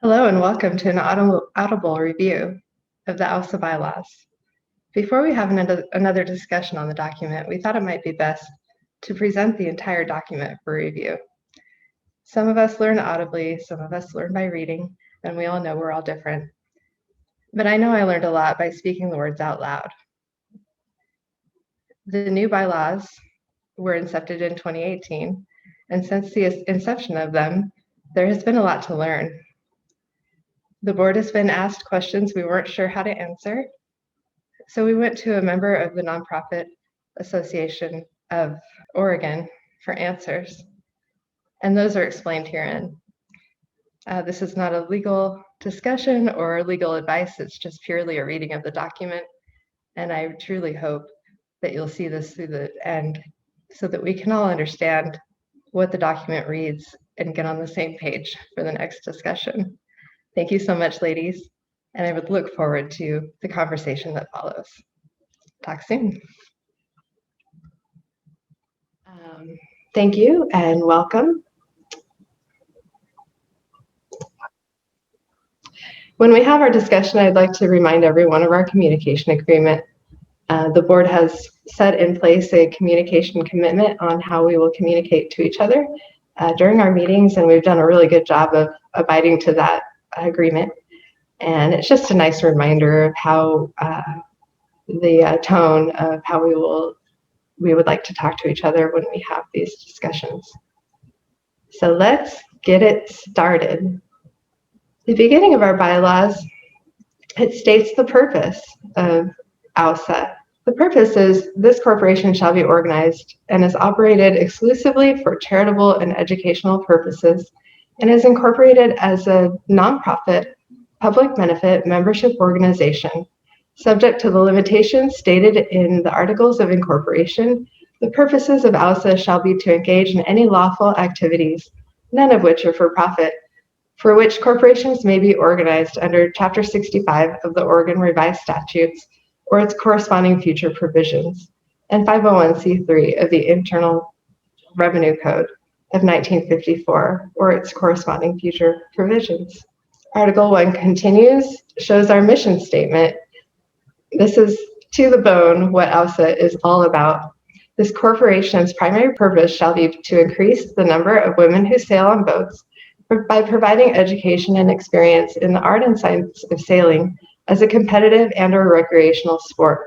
Hello and welcome to an audible review of the OWSA bylaws. Before we have another discussion on the document, we thought it might be best to present the entire document for review. Some of us learn audibly, some of us learn by reading, and we all know we're all different. But I know I learned a lot by speaking the words out loud. The new bylaws were incepted in 2018, and since the inception of them, there has been a lot to learn. The board has been asked questions we weren't sure how to answer, so we went to a member of the Nonprofit Association of Oregon for answers, and those are explained herein. This is not a legal discussion or legal advice, it's just purely a reading of the document, and I truly hope that you'll see this through the end so that we can all understand what the document reads and get on the same page for the next discussion. Thank you so much, ladies, and I would look forward to the conversation that follows. Talk soon. Thank you and welcome. When we have our discussion, I'd like to remind everyone of our communication agreement. The board has set in place a communication commitment on how we will communicate to each other during our meetings, and we've done a really good job of abiding to that agreement. And it's just a nice reminder of how the tone of how we would like to talk to each other when we have these discussions. So let's get it started. The beginning of our bylaws, it states the purpose of OWSA. The purpose is this corporation shall be organized and is operated exclusively for charitable and educational purposes and is incorporated as a nonprofit, public benefit membership organization. Subject to the limitations stated in the Articles of Incorporation, the purposes of OWSA shall be to engage in any lawful activities, none of which are for profit, for which corporations may be organized under Chapter 65 of the Oregon Revised Statutes or its corresponding future provisions, and 501c3 of the Internal Revenue Code of 1954 or its corresponding future provisions. Article 1 continues, shows our mission statement. This is to the bone what OWSA is all about. This corporation's primary purpose shall be to increase the number of women who sail on boats by providing education and experience in the art and science of sailing as a competitive and/or recreational sport,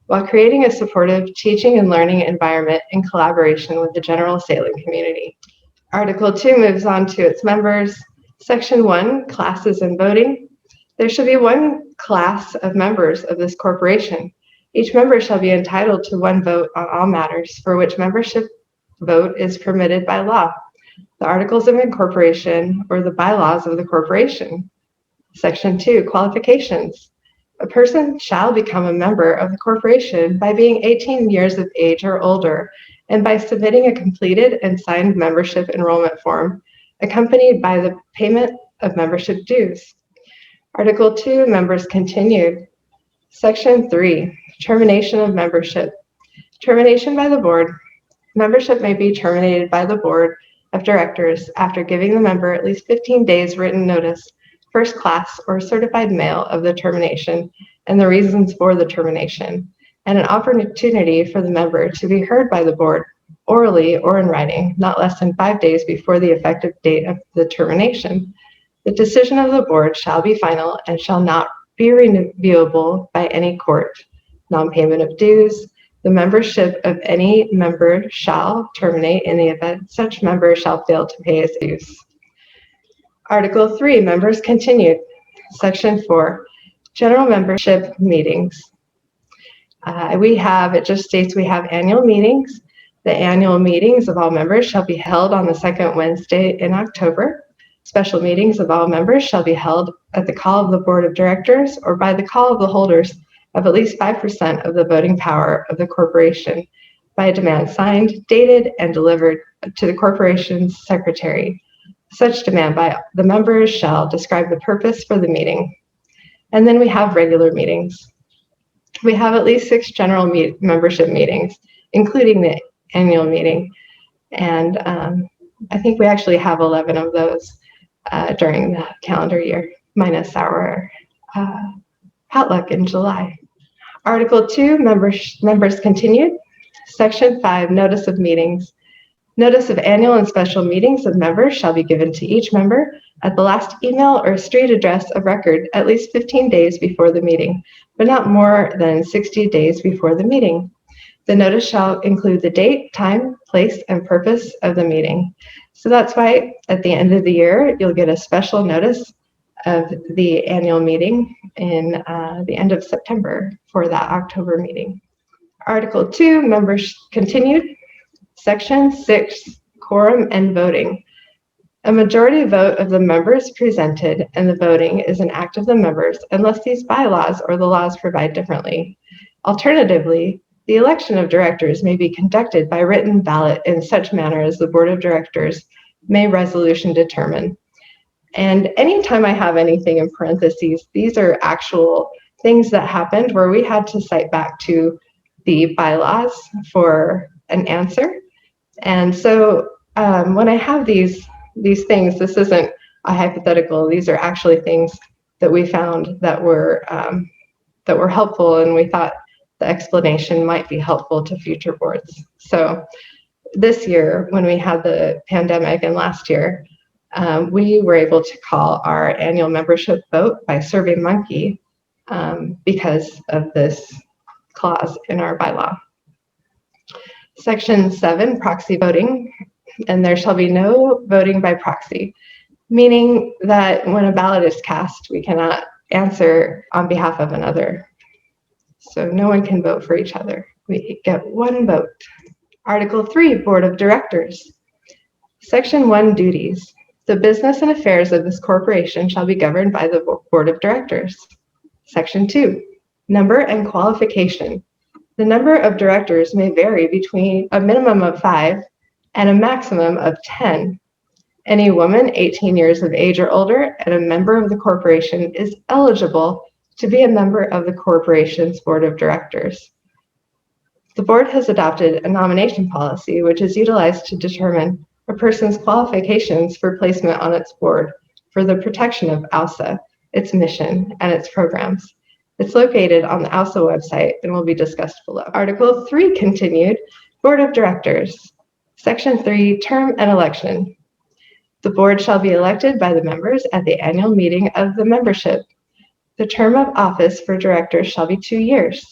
while creating a supportive teaching and learning environment in collaboration with the general sailing community. Article 2 moves on to its members. Section 1, classes and voting. There shall be one class of members of this corporation. Each member shall be entitled to one vote on all matters for which membership vote is permitted by law. The Articles of Incorporation or the bylaws of the corporation. Section 2, qualifications. A person shall become a member of the corporation by being 18 years of age or older and by submitting a completed and signed membership enrollment form accompanied by the payment of membership dues. Article 2, members continued. Section 3, termination of membership. Termination by the board. Membership may be terminated by the board of directors after giving the member at least 15 days written notice, first class or certified mail of the termination and the reasons for the termination, and an opportunity for the member to be heard by the board orally or in writing, not less than 5 days before the effective date of the termination. The decision of the board shall be final and shall not be reviewable by any court. Non-payment of dues. The membership of any member shall terminate in the event such member shall fail to pay his dues. Article 3, members continued. Section 4, general membership meetings. It just states we have annual meetings. The annual meetings of all members shall be held on the second Wednesday in October. Special meetings of all members shall be held at the call of the board of directors or by the call of the holders of at least 5% of the voting power of the corporation by a demand signed, dated, and delivered to the corporation's secretary. Such demand by the members shall describe the purpose for the meeting. And then we have regular meetings. We have at least 6 general membership meetings, including the annual meeting. And I think we actually have 11 of those. during the calendar year, minus our potluck in July. Article 2, members continued. Section 5, notice of meetings. Notice of annual and special meetings of members shall be given to each member at the last email or street address of record at least 15 days before the meeting, but not more than 60 days before the meeting. The notice shall include the date, time, place, and purpose of the meeting. So that's why at the end of the year, you'll get a special notice of the annual meeting in the end of September for that October meeting. Article 2, members continued. Section 6, quorum and voting. A majority vote of the members presented and the voting is an act of the members unless these bylaws or the laws provide differently. Alternatively, the election of directors may be conducted by written ballot in such manner as the Board of Directors may resolution determine. And anytime I have anything in parentheses, these are actual things that happened where we had to cite back to the bylaws for an answer. And so when I have these things, this isn't a hypothetical. These are actually things that we found that were helpful, and we thought the explanation might be helpful to future boards. So this year, when we had the pandemic, and last year, we were able to call our annual membership vote by SurveyMonkey because of this clause in our bylaw. Section 7, proxy voting, and there shall be no voting by proxy, meaning that when a ballot is cast, we cannot answer on behalf of another. So no one can vote for each other. We get one vote. Article 3, Board of Directors. Section 1, duties. The business and affairs of this corporation shall be governed by the Board of Directors. Section 2, number and qualification. The number of directors may vary between a minimum of 5 and a maximum of 10. Any woman 18 years of age or older and a member of the corporation is eligible to be a member of the corporation's Board of Directors. The board has adopted a nomination policy which is utilized to determine a person's qualifications for placement on its board for the protection of OWSA, its mission, and its programs. It's located on the OWSA website and will be discussed below. Article 3 continued, Board of Directors. Section 3, term and election. The board shall be elected by the members at the annual meeting of the membership. The term of office for directors shall be 2 years.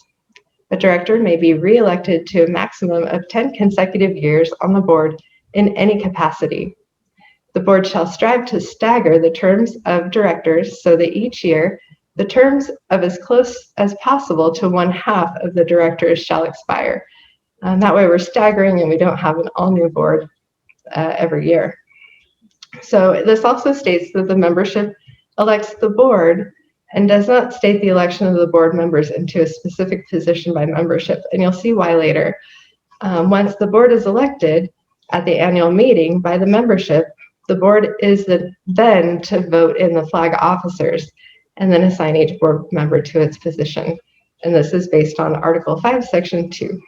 A director may be re-elected to a maximum of 10 consecutive years on the board in any capacity. The board shall strive to stagger the terms of directors so that each year the terms of as close as possible to 1/2 of the directors shall expire. That way we're staggering and we don't have an all-new board every year. So this also states that the membership elects the board and does not state the election of the board members into a specific position by membership. And you'll see why later. Once the board is elected at the annual meeting by the membership, the board is then to vote in the flag officers and then assign each board member to its position. And this is based on Article 5, Section 2.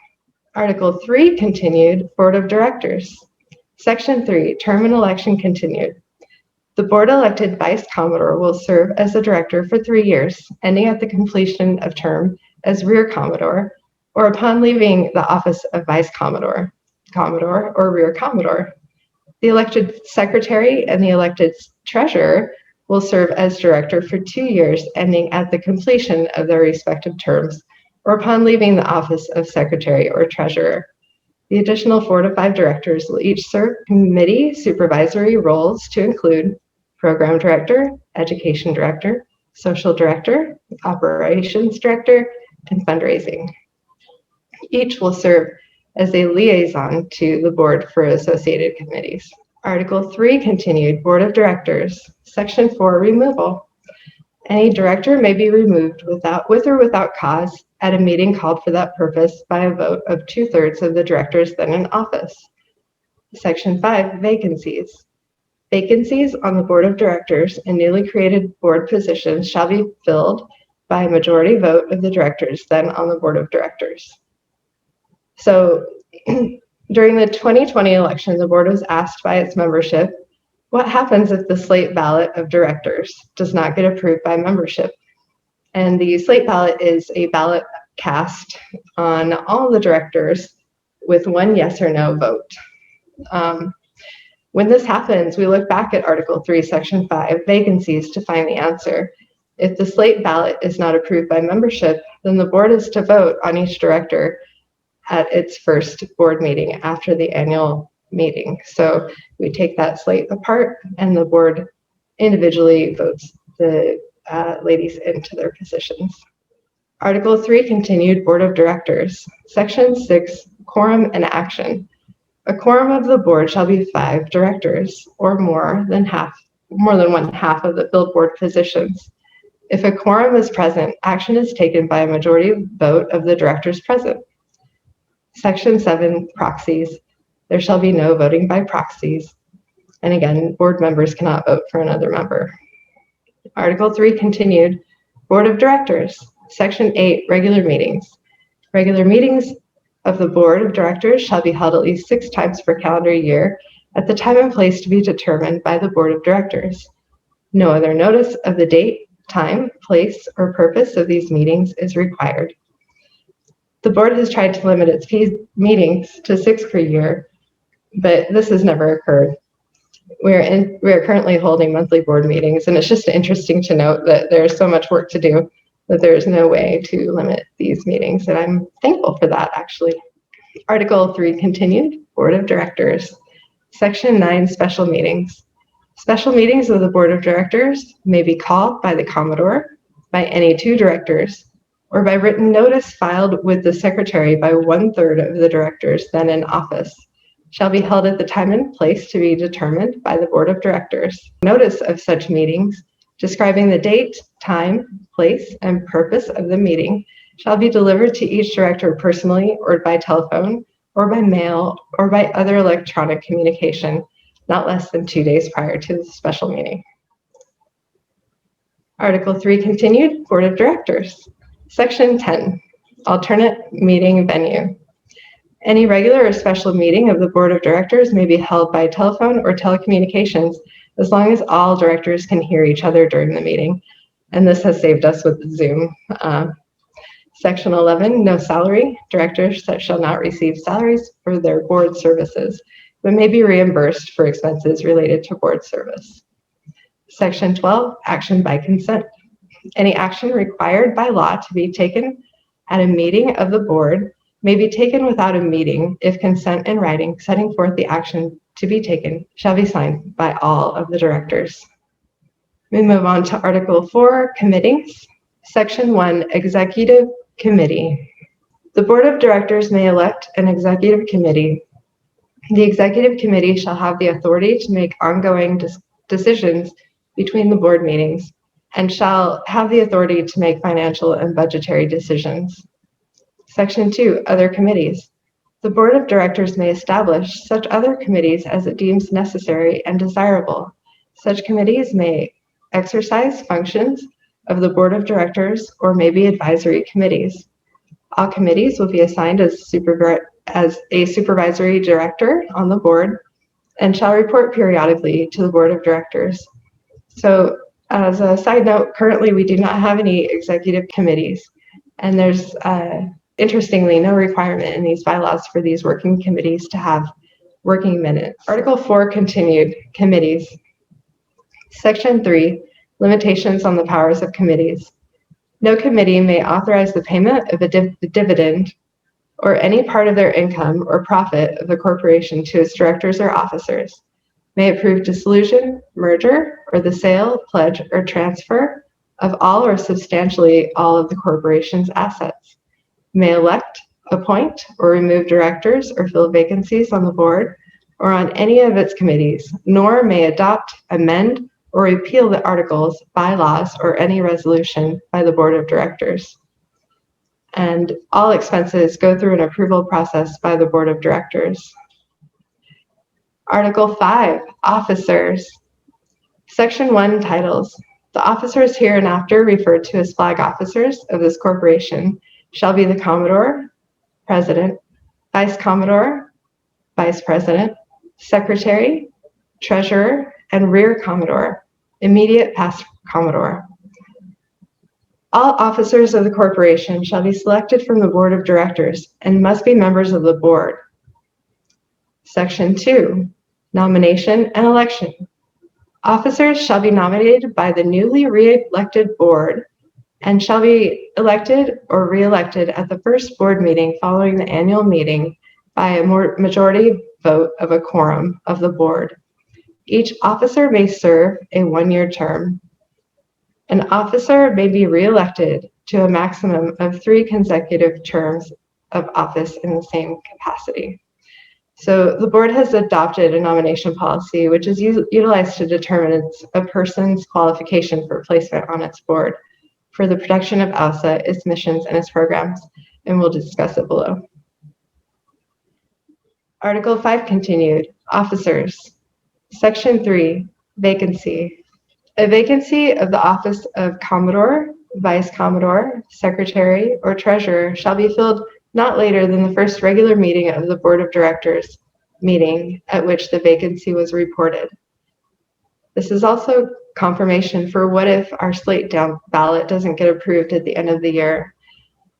Article 3 continued, Board of Directors. Section 3, term and election continued. The board elected Vice Commodore will serve as a director for 3 years, ending at the completion of term as Rear Commodore, or upon leaving the office of Vice Commodore, Commodore, or Rear Commodore. The elected secretary and the elected treasurer will serve as director for 2 years, ending at the completion of their respective terms, or upon leaving the office of secretary or treasurer. The additional 4 to 5 directors will each serve committee supervisory roles to include program director, education director, social director, operations director, and fundraising. Each will serve as a liaison to the board for associated committees. Article 3 continued, Board of Directors. Section 4, removal. Any director may be removed with or without cause at a meeting called for that purpose by a vote of 2/3 of the directors then in office. Section 5, vacancies. Vacancies on the Board of Directors and newly created board positions shall be filled by a majority vote of the directors then on the Board of Directors. So during the 2020 election, the board was asked by its membership What happens if the slate ballot of directors does not get approved by membership? And the slate ballot is a ballot cast on all the directors with one yes or no vote. When this happens, we look back at Article 3, Section 5, Vacancies, to find the answer. If the slate ballot is not approved by membership, then the board is to vote on each director at its first board meeting after the annual meeting. So we take that slate apart and the board individually votes the ladies into their positions. Article 3, Continued Board of Directors. Section 6, Quorum and Action. A quorum of the board shall be 5 directors, or more than one half of the filled board positions. If a quorum is present, action is taken by a majority vote of the directors present. Section 7, Proxies. There shall be no voting by proxies. And again, board members cannot vote for another member. Article 3, Continued Board of Directors. Section 8, Regular Meetings. Regular meetings of the Board of Directors shall be held at least 6 times per calendar year at the time and place to be determined by the Board of Directors. No other notice of the date, time, place, or purpose of these meetings is required. The board has tried to limit its meetings to 6 per year, but this has never occurred. We are currently holding monthly board meetings, and it's just interesting to note that there's so much work to do that there's no way to limit these meetings, and I'm thankful for that, actually. Article 3, Continued Board of Directors. Section 9, Special Meetings. Special meetings of the Board of Directors may be called by the Commodore, by any 2 directors, or by written notice filed with the Secretary by 1/3 of the directors then in office, shall be held at the time and place to be determined by the Board of Directors. Notice of such meetings, describing the date, time, place, and purpose of the meeting, shall be delivered to each director personally or by telephone or by mail or by other electronic communication, not less than 2 days prior to the special meeting. Article 3, Continued Board of Directors. Section 10, Alternate Meeting Venue. Any regular or special meeting of the Board of Directors may be held by telephone or telecommunications as long as all directors can hear each other during the meeting. And this has saved us with Zoom. Section 11, No Salary. Directors that shall not receive salaries for their board services, but may be reimbursed for expenses related to board service. Section 12, Action by Consent. Any action required by law to be taken at a meeting of the board may be taken without a meeting if consent in writing setting forth the action to be taken shall be signed by all of the directors. We move on to Article 4, Committees. Section 1, Executive Committee. The Board of Directors may elect an executive committee. The executive committee shall have the authority to make ongoing decisions between the board meetings and shall have the authority to make financial and budgetary decisions. Section 2, Other Committees. The Board of Directors may establish such other committees as it deems necessary and desirable. Such committees may exercise functions of the Board of Directors or may be advisory committees. All committees will be assigned as a supervisory director on the board and shall report periodically to the Board of Directors. So as a side note, currently we do not have any executive committees, and there's interestingly no requirement in these bylaws for these working committees to have working minutes. Article 4, Continued Committees. Section 3, Limitations on the powers of committees. No committee may authorize the payment of a dividend or any part of their income or profit of the corporation to its directors or officers, may approve dissolution, merger, or the sale, pledge, or transfer of all or substantially all of the corporation's assets, may elect, appoint, or remove directors or fill vacancies on the board or on any of its committees, nor may adopt, amend, or repeal the articles, bylaws, or any resolution by the Board of Directors. And all expenses go through an approval process by the Board of Directors. Article 5, Officers. Section 1, Titles. The officers hereinafter referred to as flag officers of this corporation shall be the Commodore, President, Vice Commodore, Vice President, Secretary, Treasurer, and rear Commodore, immediate past Commodore. All officers of the corporation shall be selected from the board of directors and must be members of the board. Section 2, nomination and election. Officers shall be nominated by the newly re-elected board and shall be elected or re-elected at the first board meeting following the annual meeting by a majority vote of a quorum of the board. Each officer may serve a one-year term. An officer may be re-elected to a maximum of 3 consecutive terms of office in the same capacity. So the board has adopted a nomination policy, which is utilized to determine a person's qualification for placement on its board for the protection of OWSA, its missions, and its programs, and we'll discuss it below. Article 5 continued, officers. Section 3, vacancy. A vacancy of the office of Commodore, Vice Commodore, Secretary, or Treasurer shall be filled not later than the first regular meeting of the Board of Directors meeting at which the vacancy was reported. This is also confirmation for what if our slate down ballot doesn't get approved at the end of the year.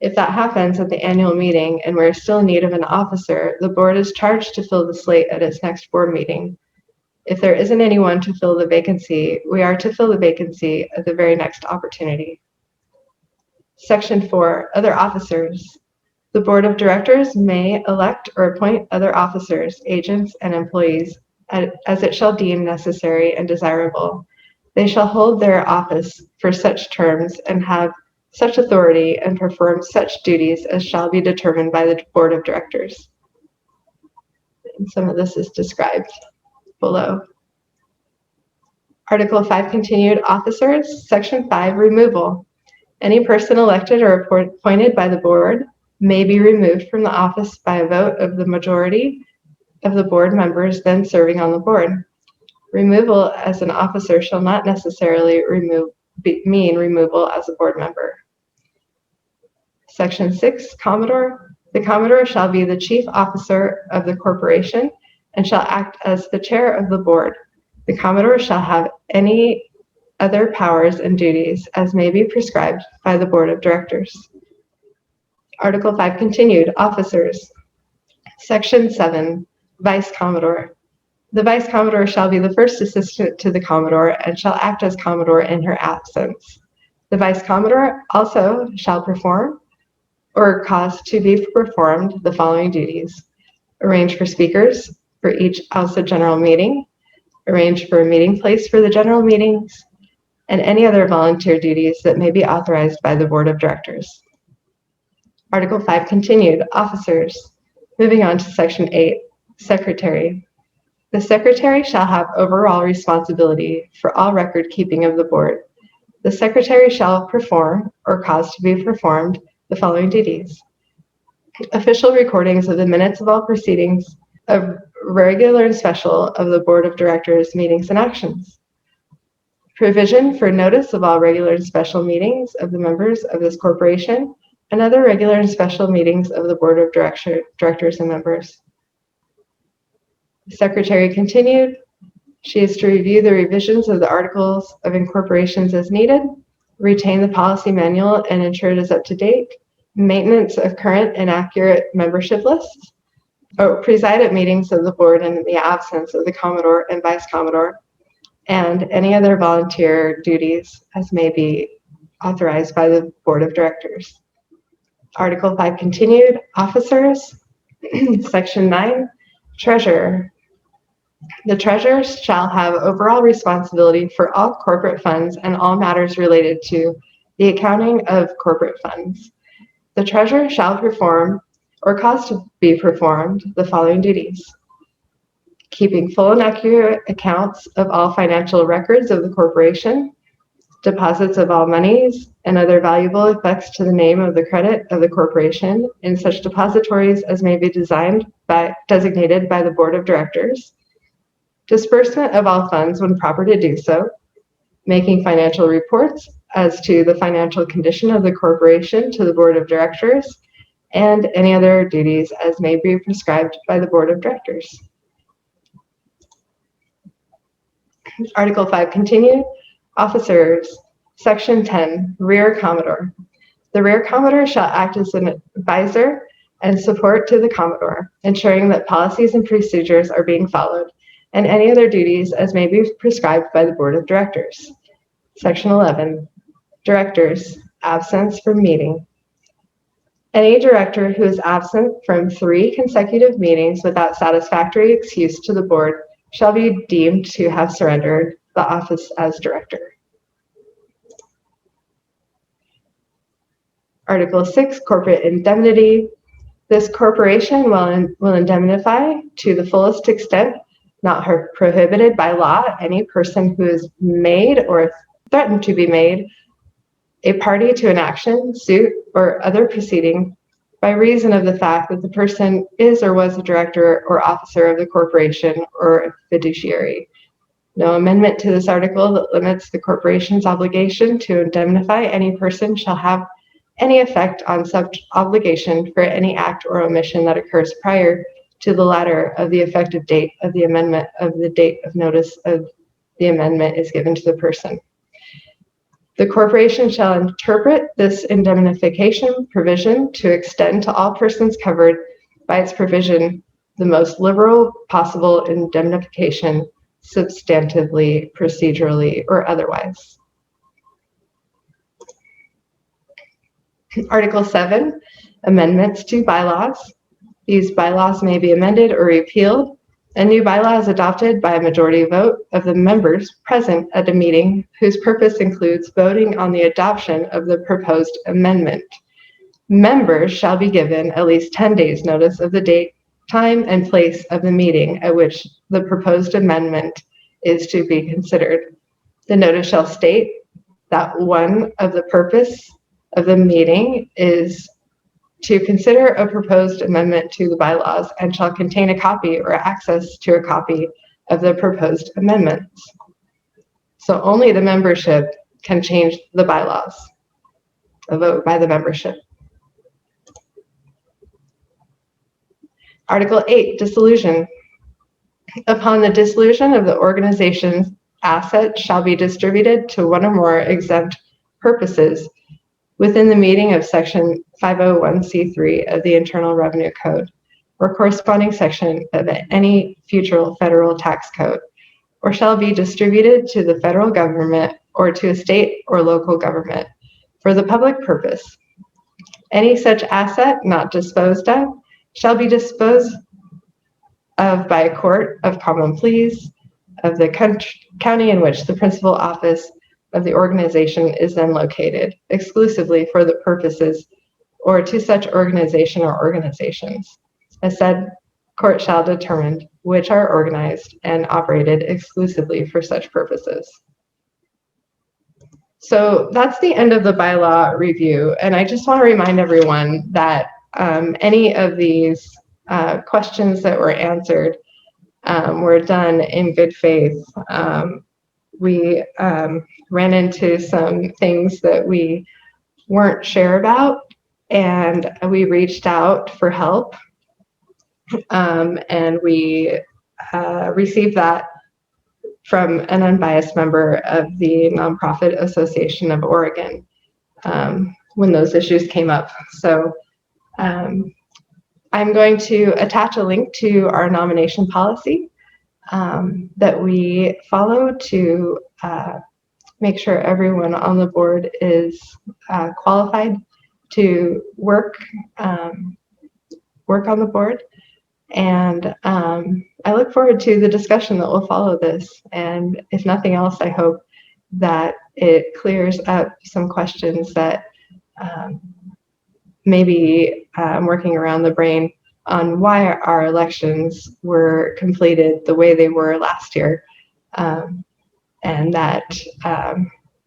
If that happens at the annual meeting and we're still in need of an officer, the board is charged to fill the slate at its next board meeting. If there isn't anyone to fill the vacancy, we are to fill the vacancy at the very next opportunity. Section 4, other officers. The board of directors may elect or appoint other officers, agents, and employees as it shall deem necessary and desirable. They shall hold their office for such terms and have such authority and perform such duties as shall be determined by the board of directors. And some of this is described below. Article 5 continued, officers. Section 5, removal. Any person elected or appointed by the board may be removed from the office by a vote of the majority of the board members then serving on the board. Removal as an officer shall not necessarily mean removal as a board member. Section 6, Commodore. The Commodore shall be the chief officer of the corporation and shall act as the chair of the board. The Commodore shall have any other powers and duties as may be prescribed by the board of directors. Article 5 continued, officers. Section 7, Vice Commodore. The Vice Commodore shall be the first assistant to the Commodore and shall act as Commodore in her absence. The Vice Commodore also shall perform or cause to be performed the following duties: arrange for speakers for each OWSA general meeting, arrange for a meeting place for the general meetings, and any other volunteer duties that may be authorized by the board of directors. Article 5 continued, officers. Moving on to Section 8, Secretary. The Secretary shall have overall responsibility for all record keeping of the board. The Secretary shall perform or cause to be performed the following duties: official recordings of the minutes of all proceedings of regular and special of the Board of Directors meetings and actions. Provision for notice of all regular and special meetings of the members of this corporation and other regular and special meetings of the Board of Directors and members. The Secretary continued, she is to review the revisions of the articles of incorporations as needed, retain the policy manual and ensure it is up to date, maintenance of current and accurate membership lists, preside at meetings of the board in the absence of the Commodore and Vice Commodore, and any other volunteer duties as may be authorized by the Board of Directors. Article 5 continued, officers. Section 9, Treasurer. The Treasurer shall have overall responsibility for all corporate funds and all matters related to the accounting of corporate funds. The Treasurer shall perform or cause to be performed the following duties: keeping full and accurate accounts of all financial records of the corporation, deposits of all monies and other valuable effects to the name of the credit of the corporation in such depositories as may be designated by the Board of Directors, disbursement of all funds when proper to do so, making financial reports as to the financial condition of the corporation to the Board of Directors, and any other duties as may be prescribed by the Board of Directors. Article 5, continued. Officers, Section 10, Rear Commodore. The Rear Commodore shall act as an advisor and support to the Commodore, ensuring that policies and procedures are being followed, and any other duties as may be prescribed by the Board of Directors. Section 11, Directors, absence from meeting. Any director who is absent from 3 consecutive meetings without satisfactory excuse to the board shall be deemed to have surrendered the office as director. Article 6, corporate indemnity. This corporation will indemnify to the fullest extent not prohibited by law any person who is made or threatened to be made a party to an action, suit, or other proceeding by reason of the fact that the person is or was a director or officer of the corporation or a fiduciary. No amendment to this article that limits the corporation's obligation to indemnify any person shall have any effect on such obligation for any act or omission that occurs prior to the latter of the effective date of the amendment of the date of notice of the amendment is given to the person. The corporation shall interpret this indemnification provision to extend to all persons covered by its provision the most liberal possible indemnification, substantively, procedurally, or otherwise. Article 7, amendments to bylaws. These bylaws may be amended or repealed. A new bylaw is adopted by a majority vote of the members present at a meeting whose purpose includes voting on the adoption of the proposed amendment. Members shall be given at least 10 days notice of the date, time, and place of the meeting at which the proposed amendment is to be considered. The notice shall state that one of the purpose of the meeting is to consider a proposed amendment to the bylaws and shall contain a copy or access to a copy of the proposed amendments. So only the membership can change the bylaws, a vote by the membership. Article 8, dissolution. Upon the dissolution of the organization's assets shall be distributed to one or more exempt purposes within the meaning of Section 501c3 of the Internal Revenue Code, or corresponding section of any future federal tax code, or shall be distributed to the federal government or to a state or local government for the public purpose. Any such asset not disposed of shall be disposed of by a court of common pleas of the county in which the principal office of the organization is then located, exclusively for the purposes or to such organization or organizations. As said, court shall determine which are organized and operated exclusively for such purposes. So that's the end of the bylaw review. And I just want to remind everyone that any of these questions that were answered were done in good faith. We ran into some things that we weren't sure about, and we reached out for help, and we received that from an unbiased member of the Nonprofit Association of Oregon when those issues came up. So I'm going to attach a link to our nomination policy that we follow to make sure everyone on the board is qualified to work on the board. And I look forward to the discussion that will follow this. And if nothing else, I hope that it clears up some questions that maybe working around the brain on why our elections were completed the way they were last year, and that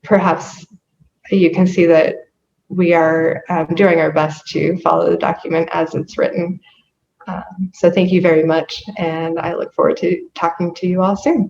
perhaps you can see that we are doing our best to follow the document as it's written. So thank you very much, and I look forward to talking to you all soon.